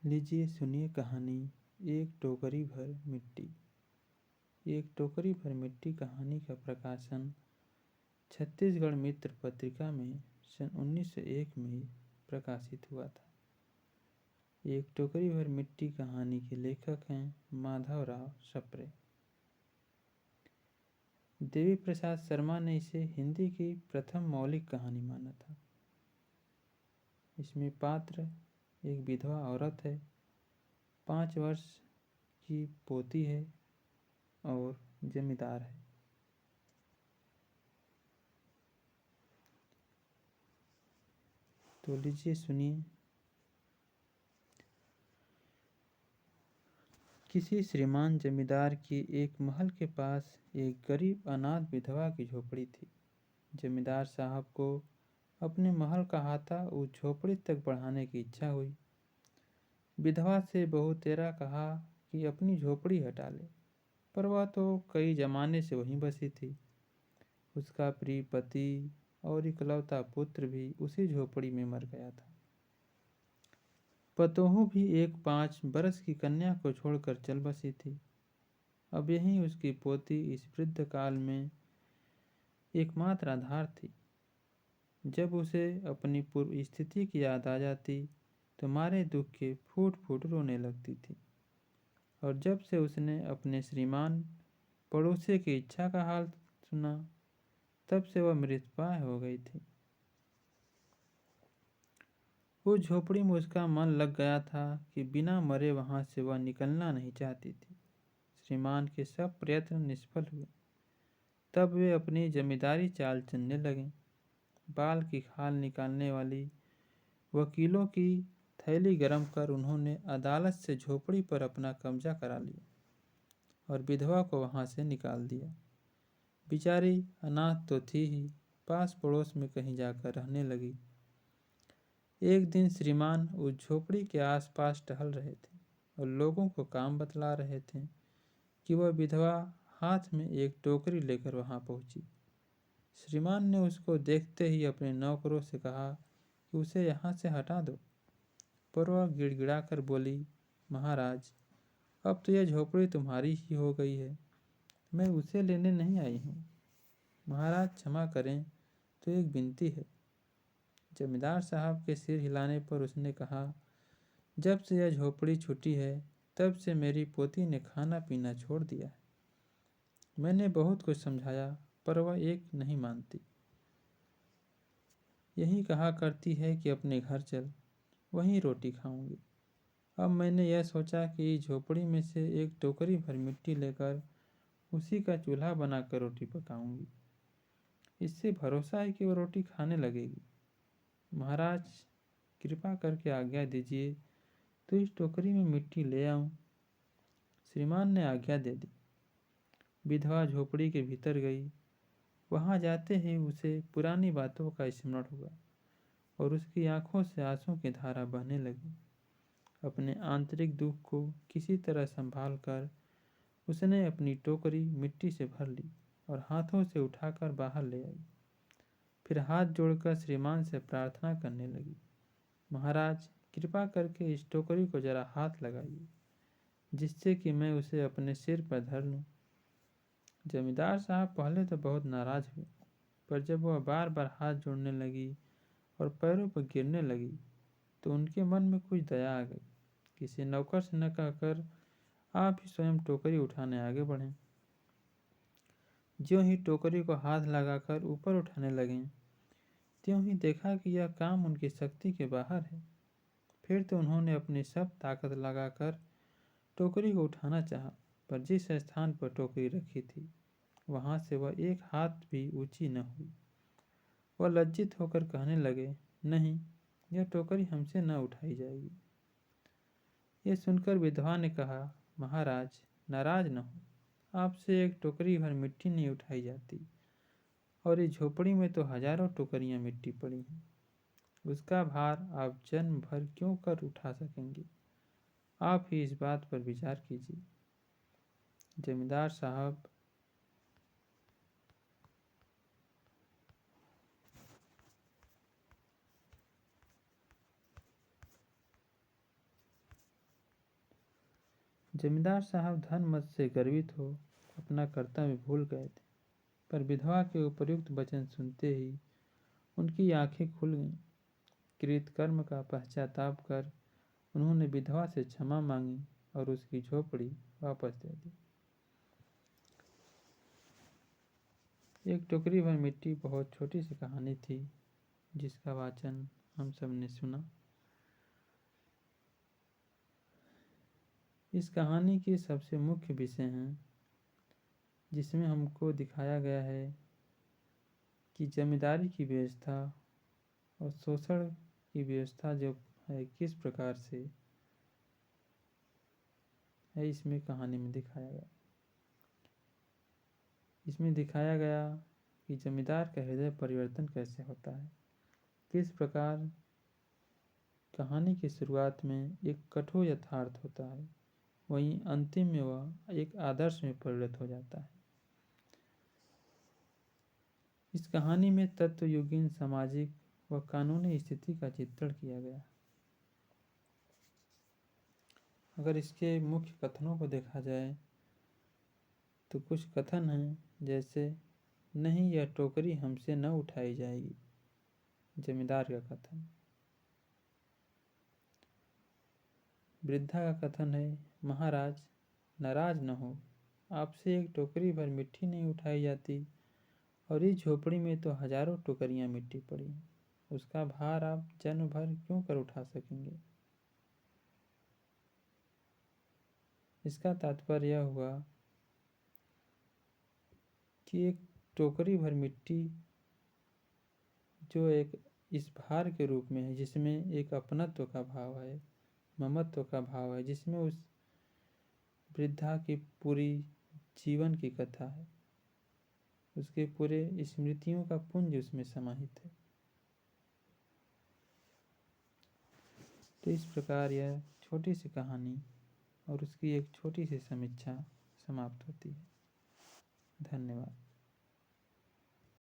लीजिए सुनिए कहानी एक टोकरी भर मिट्टी। एक टोकरी भर मिट्टी कहानी का प्रकाशन छत्तीसगढ़ मित्र पत्रिका में सन 1901 में प्रकाशित हुआ था। एक टोकरी भर मिट्टी कहानी के लेखक हैं माधवराव सप्रे। देवी प्रसाद शर्मा ने इसे हिंदी की प्रथम मौलिक कहानी माना था। इसमें पात्र एक विधवा औरत है, 5 वर्ष की पोती है और जमींदार है। तो लीजिए सुनिए। किसी श्रीमान जमींदार की एक महल के पास एक गरीब अनाथ विधवा की झोपड़ी थी। जमींदार साहब को अपने महल का हाथा उस झोपड़ी तक बढ़ाने की इच्छा हुई। विधवा से बहुतेरा कहा कि अपनी झोपड़ी हटा ले, पर वह तो कई जमाने से वहीं बसी थी। उसका प्रिय पति और इकलौता पुत्र भी उसी झोपड़ी में मर गया था। पतोहू भी एक 5 बरस की कन्या को छोड़कर चल बसी थी। अब यही उसकी पोती इस वृद्ध काल में एकमात्र आधार थी। जब उसे अपनी पूर्व स्थिति की याद आ जाती तो मारे दुख के फूट फूट रोने लगती थी। और जब से उसने अपने श्रीमान पड़ोसी की इच्छा का हाल सुना, तब से वह मृतप्राय हो गई थी। उस झोपड़ी में उसका मन लग गया था कि बिना मरे वहां से वह निकलना नहीं चाहती थी। श्रीमान के सब प्रयत्न निष्फल हुए। तब वे अपनी जमींदारी चाल चलने लगे। बाल की खाल निकालने वाली वकीलों की थैली गरम कर उन्होंने अदालत से झोपड़ी पर अपना कब्जा करा लिया और विधवा को वहां से निकाल दिया। बेचारी अनाथ तो थी ही, पास पड़ोस में कहीं जाकर रहने लगी। एक दिन श्रीमान उस झोपड़ी के आसपास टहल रहे थे और लोगों को काम बतला रहे थे कि वह विधवा हाथ में एक टोकरी लेकर वहां पहुंची। श्रीमान ने उसको देखते ही अपने नौकरों से कहा कि उसे यहाँ से हटा दो, पर वह गिड़गिड़ाकर बोली, महाराज, अब तो यह झोपड़ी तुम्हारी ही हो गई है, मैं उसे लेने नहीं आई हूँ। महाराज क्षमा करें, तो एक विनती है। जमींदार साहब के सिर हिलाने पर उसने कहा, जब से यह झोपड़ी छूटी है तब से मेरी पोती ने खाना पीना छोड़ दिया है। मैंने बहुत कुछ समझाया, पर वह एक नहीं मानती। यही कहा करती है कि अपने घर चल, वहीं रोटी खाऊंगी। अब मैंने यह सोचा कि झोपड़ी में से एक टोकरी भर मिट्टी लेकर उसी का चूल्हा बनाकर रोटी पकाऊंगी। इससे भरोसा है कि वो रोटी खाने लगेगी। महाराज, कृपा करके आज्ञा दीजिए तो इस टोकरी में मिट्टी ले आऊं। श्रीमान ने आज्ञा दे दी। विधवा झोपड़ी के भीतर गई। वहां जाते ही उसे पुरानी बातों का स्मरण हुआ और उसकी आंखों से आंसू की धारा बहने लगी। अपने आंतरिक दुख को किसी तरह संभाल कर उसने अपनी टोकरी मिट्टी से भर ली और हाथों से उठाकर बाहर ले आई। फिर हाथ जोड़कर श्रीमान से प्रार्थना करने लगी, महाराज, कृपा करके इस टोकरी को जरा हाथ लगाइए, जिससे कि मैं उसे अपने सिर पर धर लूं। जमींदार साहब पहले तो बहुत नाराज हुए, पर जब वह बार बार हाथ जोड़ने लगी और पैरों पर गिरने लगी तो उनके मन में कुछ दया आ गई। किसी नौकर से न कहकर आप ही स्वयं टोकरी उठाने आगे बढ़े। ज्यों ही टोकरी को हाथ लगाकर ऊपर उठाने लगे, त्यों ही देखा कि यह काम उनकी शक्ति के बाहर है। फिर तो उन्होंने अपनी सब ताकत लगाकर टोकरी को उठाना चाहा, पर जिस स्थान पर टोकरी रखी थी वहां से वह एक हाथ भी ऊंची न हुई। वह लज्जित होकर कहने लगे, नहीं, यह टोकरी हमसे न उठाई जाएगी। यह सुनकर विधवा ने कहा, महाराज, नाराज न हो, आपसे एक टोकरी भर मिट्टी नहीं उठाई जाती, और इस झोपड़ी में तो हजारों टोकरियां मिट्टी पड़ी हैं। उसका भार आप जन्म भर क्यों कर उठा सकेंगे? आप ही इस बात पर विचार कीजिए। जमींदार साहब जमींदार साहब धन मत से गर्वित हो अपना कर्तव्य भूल गए थे, पर विधवा के उपयुक्त वचन सुनते ही उनकी आंखें खुल गईं। कृतकर्म का पश्चाताप कर उन्होंने विधवा से क्षमा मांगी और उसकी झोपड़ी वापस दे दी। एक टोकरी भर मिट्टी बहुत छोटी सी कहानी थी जिसका वाचन हम सब ने सुना। इस कहानी के सबसे मुख्य विषय हैं जिसमें हमको दिखाया गया है कि जमींदारी की व्यवस्था और शोषण की व्यवस्था जो है किस प्रकार से है, इसमें कहानी में दिखाया गया। इसमें दिखाया गया कि जमींदार का हृदय परिवर्तन कैसे होता है, किस प्रकार कहानी की शुरुआत में एक कठोर यथार्थ होता है, वहीं अंतिम में वह एक आदर्श में परिणत हो जाता है। इस कहानी में तत्वयुगीन सामाजिक व कानूनी स्थिति का चित्रण किया गया। अगर इसके मुख्य कथनों को देखा जाए तो कुछ कथन हैं, जैसे नहीं यह टोकरी हमसे न उठाई जाएगी, जमींदार का कथन। वृद्धा का कथन है, महाराज नाराज न हो, आपसे एक टोकरी भर मिट्टी नहीं उठाई जाती और इस झोपड़ी में तो हजारों टोकरियां मिट्टी पड़ी हैं, उसका भार आप जन्म भर क्यों कर उठा सकेंगे। इसका तात्पर्य यह हुआ कि एक टोकरी भर मिट्टी जो एक इस भार के रूप में है, जिसमें एक अपनत्व का भाव है, ममत्व का भाव है, जिसमें उस वृद्धा की पूरी जीवन की कथा है, उसके पूरे स्मृतियों का पुंज उसमें समाहित है। तो इस प्रकार यह छोटी सी कहानी और उसकी एक छोटी सी समीक्षा समाप्त होती है। धन्यवाद।